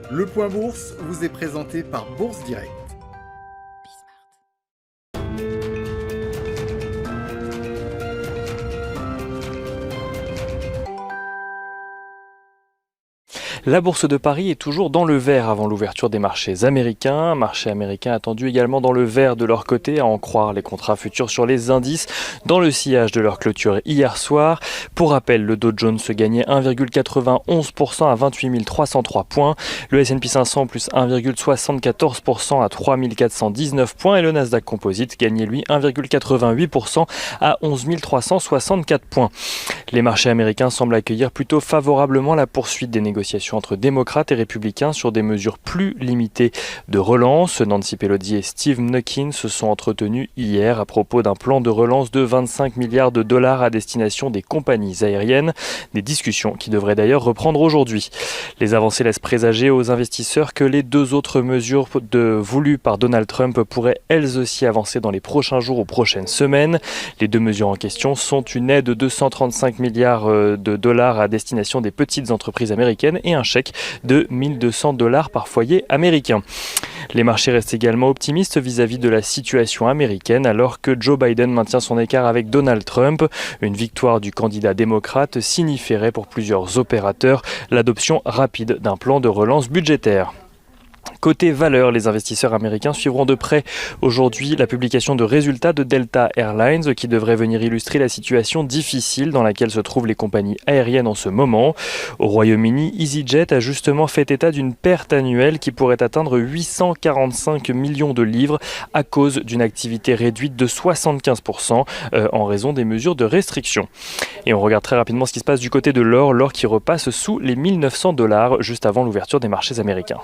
Le Point Bourse vous est présenté par Bourse Direct. La bourse de Paris est toujours dans le vert avant l'ouverture des marchés américains. Marché américain attendu également dans le vert de leur côté, à en croire les contrats futurs sur les indices, dans le sillage de leur clôture hier soir. Pour rappel, le Dow Jones se gagnait 1,91% à 28 303 points, le S&P 500 plus 1,74% à 3 419 points et le Nasdaq Composite gagnait lui 1,88% à 11 364 points. Les marchés américains semblent accueillir plutôt favorablement la poursuite des négociations entre démocrates et républicains sur des mesures plus limitées de relance. Nancy Pelosi et Steve Mnuchin se sont entretenus hier à propos d'un plan de relance de 25 milliards de dollars à destination des compagnies aériennes. Des discussions qui devraient d'ailleurs reprendre aujourd'hui. Les avancées laissent présager aux investisseurs que les deux autres mesures voulues par Donald Trump pourraient elles aussi avancer dans les prochains jours ou prochaines semaines. Les deux mesures en question sont une aide de 235 milliards de dollars à destination des petites entreprises américaines et un chèque de 1 200 dollars par foyer américain. Les marchés restent également optimistes vis-à-vis de la situation américaine alors que Joe Biden maintient son écart avec Donald Trump. Une victoire du candidat démocrate signifierait pour plusieurs opérateurs l'adoption rapide d'un plan de relance budgétaire. Côté valeur, les investisseurs américains suivront de près aujourd'hui la publication de résultats de Delta Airlines qui devrait venir illustrer la situation difficile dans laquelle se trouvent les compagnies aériennes en ce moment. Au Royaume-Uni, EasyJet a justement fait état d'une perte annuelle qui pourrait atteindre 845 millions de livres à cause d'une activité réduite de 75% en raison des mesures de restriction. Et on regarde très rapidement ce qui se passe du côté de l'or qui repasse sous les 1 900 dollars juste avant l'ouverture des marchés américains.